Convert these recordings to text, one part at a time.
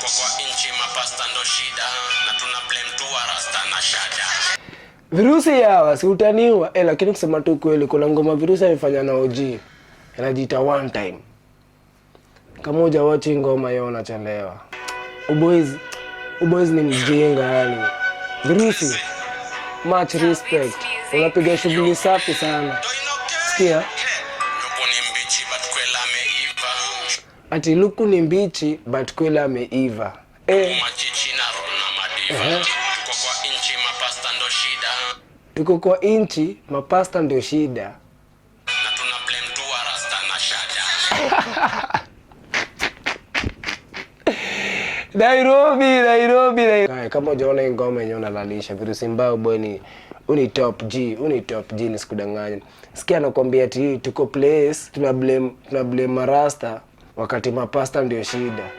kwa inchi mapasta ndo shida na tuna blame tu rasta na shada. Virusi yawa si utaniwa lakini kusema tu kweli kuna ngoma Virusi amefanya na OG inajiita One Time. Kama huja watch ngoma yao unachelewa. Uboys ni mjinga yani. Virusi much respect. Unapiga shughuli safi sana. Sikia? Luku ni mbichi but kwela ameiva. Ati luku ni mbichi but kwela ameiva. Machichi na roll na madiva. Tuko kwa inchi mapasta ndo shida. Tuko kwa inchi mapasta ndio shida. Na tuna blame tu rasta na shada. Nairobi. Kama hujaona hii ngoma yenyewe unalalisha Virusi mbao boy ni uni top G ni sikudanganya. Sikia anakuambia ati tuko place tuna blame marasta wakati mapasta ndio shida.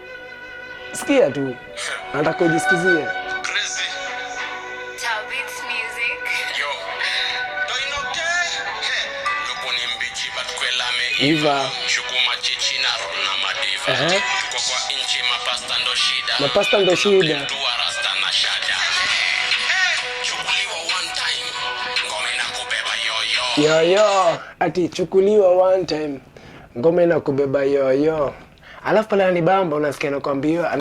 Sikia tu. Nataka ujisikizie. Crazy. Talbot's music. Yo. Luku ni mbichi but kwela ameiva. Shukuma chichi na roll na madiva. Tuko kwa inchi mapasta ndo shida. Mapasta ndo shida. Tu rasta na shada. Chukuliwa one time. Ngome na kubeba yoyo. Ati chukuliwa one time. Ngome na kubeba yoyo. Alafu pale anibamba unasikia nakwambia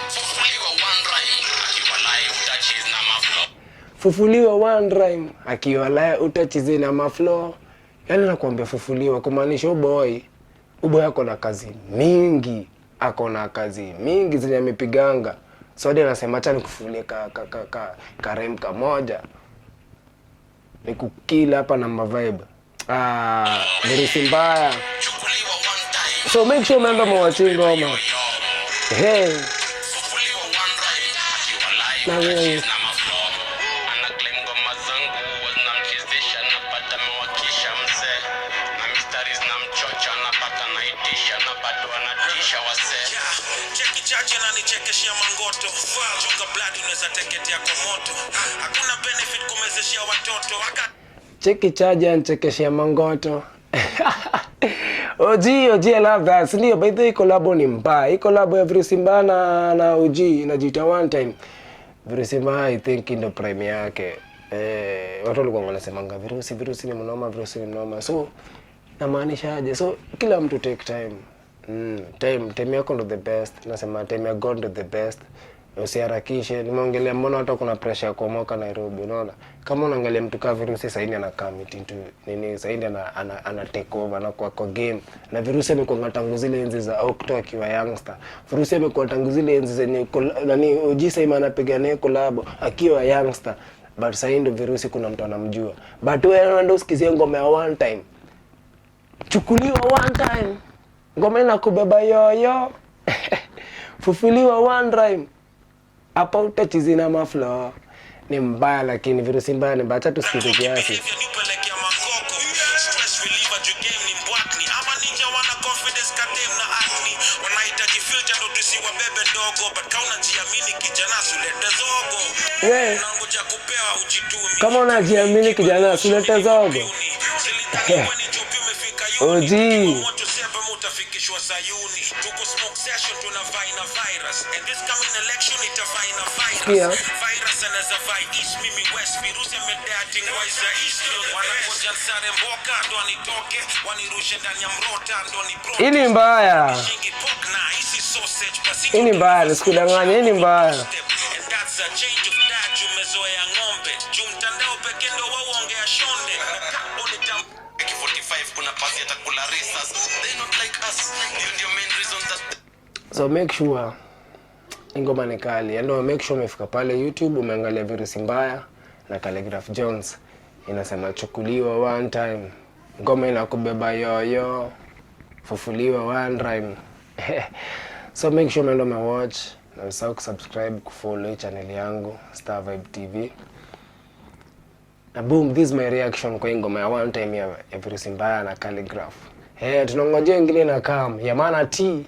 fufuliwa one rhyme akiwalaya utachizi na maflow. Yaani nakwambia fufuliwa kumaanisha boy ako na kazi mingi. Ako na kazi mingi zenye amepiganga. So hadi anasema acha nikufulie karem kamoja. Nikukila hapa na mavibe. Virusi mbaya. So make sure umeenda mwachie ngoma. Hey. Na wewe Cheki chache na nichekeshia mangoto. Chunga blood unaweza teketea kwa moto. Hakuna benefit kumezeshia watoto. Cheki chaje anchekeshia mangoto. OG, I love that. Ndio, by the way collab ni mbaya. Hii collab ya Virusi mbaya na OG inajiita One Time. Virusi mbaya I think ndio prime yake. Watu walikuwa wanasemanga Virusi ni mnoma. So namaanisha aje? So kila mtu take time. Time yako ndo the best. Nasema time ya God ndo the best. Usiharakishe. Nimeongelea mbona hata kuna pressure ya kuomoka Nairobi, unaona? Kama unaangalia mtu kama Virusi Saini anakaa into nini, Saini ana take over na kwa game. Na Virusi amekuwa tangu zile enzi za Octo akiwa youngster. Virusi amekuwa tangu zile enzi zenye nani OG Saima anapigania collab akiwa youngster. But Saini ndo Virusi kuna mtu anamjua. But wewe ndio usikizie ngoma ya One Time. Chukuliwa One Time. Ngoma na kubeba yoyo. Fufuliwa one rhyme. Hapa utachizi na maflow. Ni mbaya lakini Virusi mbaya ni mbaya, tusikize kiasi. Kama unajiamini kijana usilete zogo. OG utafikishwa Sayuni. Tuko smoke session tunavaina virus. And this coming election itavaina virus. Virus anaweza vai east mimi west. Virusi amedating wise east. Wanangoja sare mboka ndo anitoke. Wanirushe ndani ya mrota ndo ni bro. Hii ni mbaya. Hii ni mbaya, nisikudanganye, hii ni mbaya. And that's a change of that umezoea ng'ombe. Mtandao pekee ndo waongea shonde. Kuna pasi atakula risas. They not like us. Ndio main reason that. So make sure ngoma ni kali. Ndio make sure umefika pale YouTube umeangalia Virusi mbaya na Khaligraph Jones. Inasema chukuliwa one time. Ngoma inakubeba yoyo. Fufuliwa one rhyme. So make sure umeenda watch na usahau kusubscribe, kufollow channel yangu Star Vibe TV. Na boom, this is my reaction kwa ngoma ya One Time ya Virusi mbaya na Khaligraph. Tunangojea ingine na kam ya Maana T.